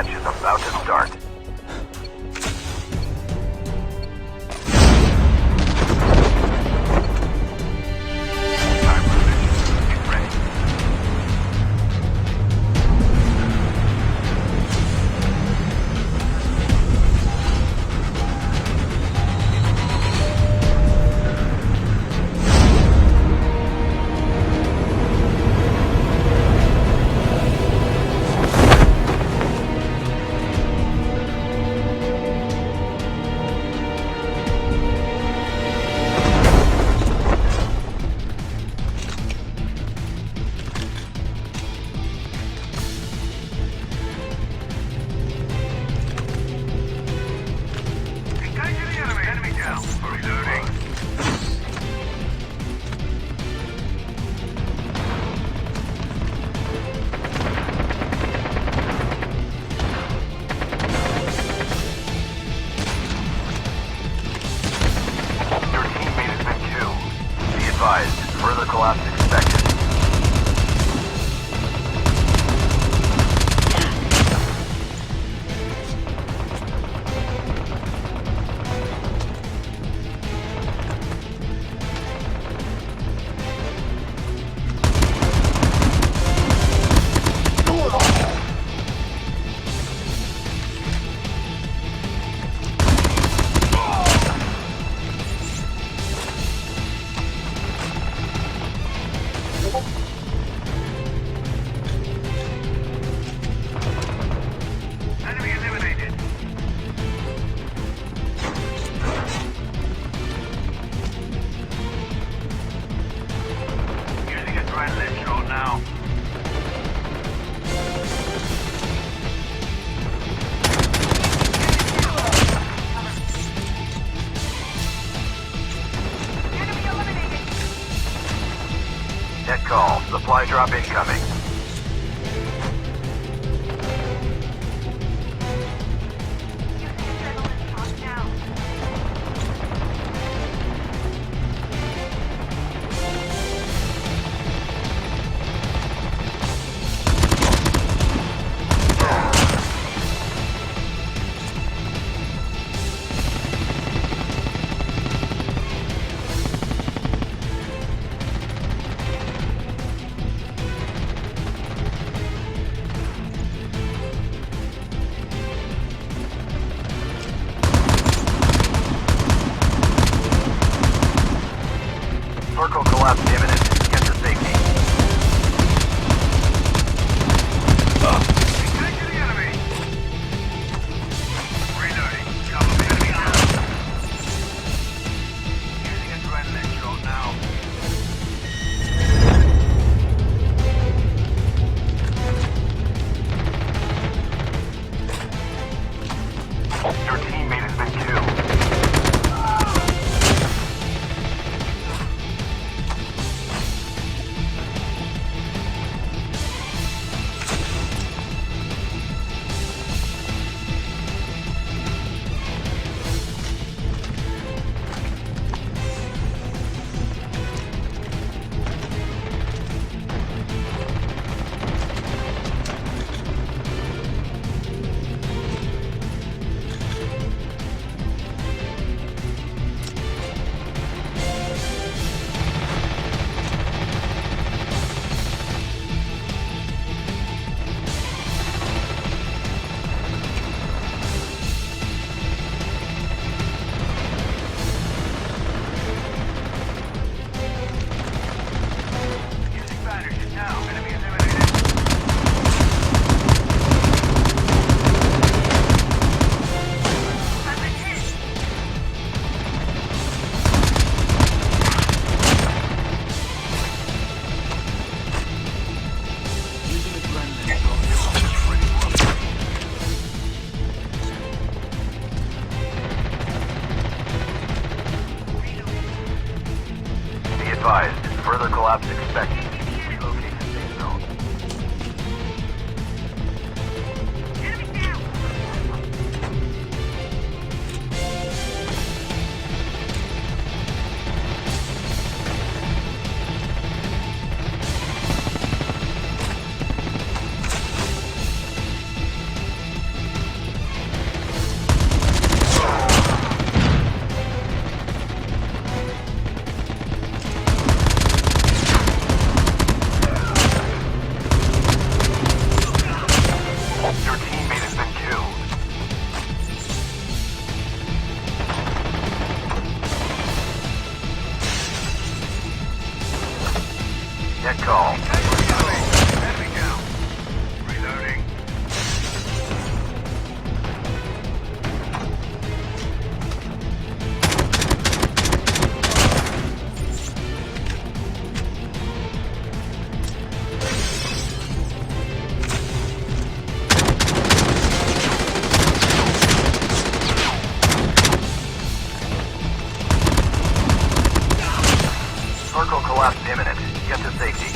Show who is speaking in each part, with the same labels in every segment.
Speaker 1: match is about to start. Time for mission. Get ready. Further collapse expected. Enemy eliminated. Using adrenaline shot now. Enemy eliminated. Net call. Supply drop incoming. Circle collapse imminent. Get to safety. Engage the enemy. Reloading. Cover the enemy now. Using adrenaline shot now. Your teammate has been killed. Advised, further collapse expected. Relocate to safe zone. Enemy down! call.
Speaker 2: Enemy down. Reloading.
Speaker 1: Circle collapse imminent. Get to safety.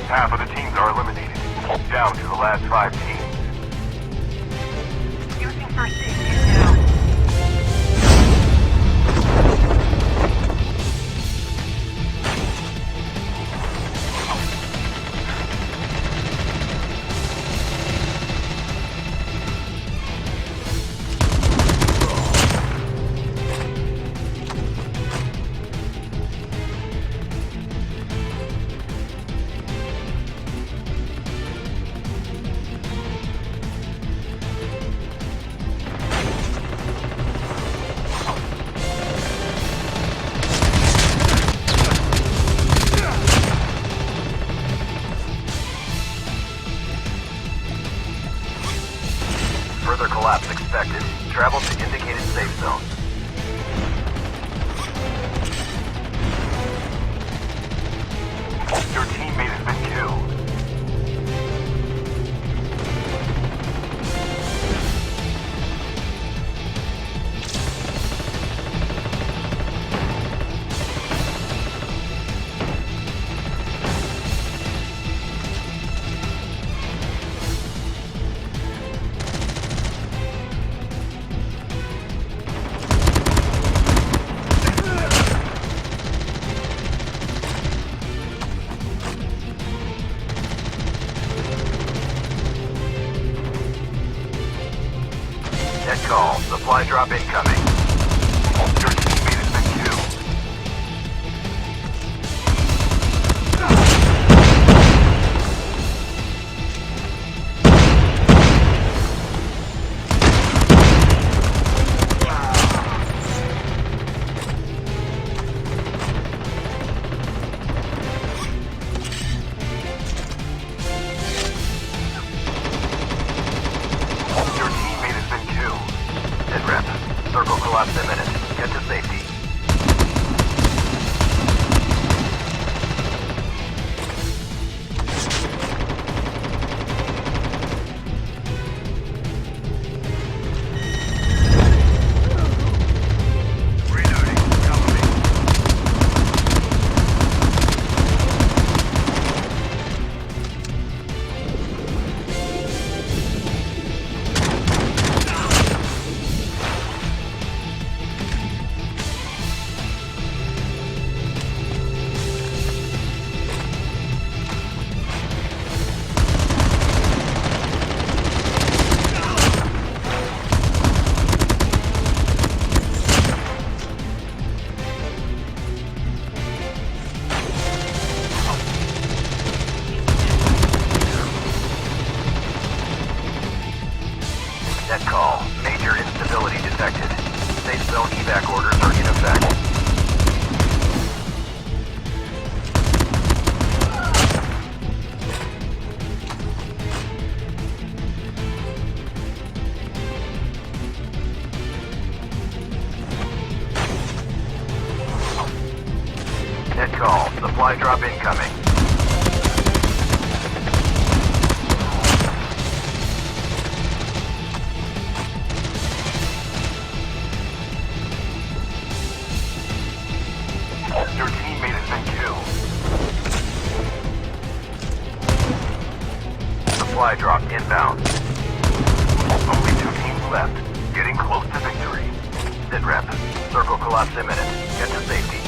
Speaker 1: Half of the teams are eliminated. Down to the last 5 teams.
Speaker 3: Using first aid kit now.
Speaker 1: Further collapse expected. Travel to indicated safe zone. Your teammate has been killed. Net call. Supply drop incoming. Your teammate has been killed. Your teammate has been killed. Hit rep. Circle collapse imminent. Get to safety.
Speaker 2: Reloading. Cover me.
Speaker 1: Net call. Major instability detected. Safe zone evac orders are in effect. Net call. Supply drop incoming. Your teammate has been killed. Supply drop inbound. Only 2 teams left. Getting close to victory. Sit rep. Circle collapse imminent. Get to safety.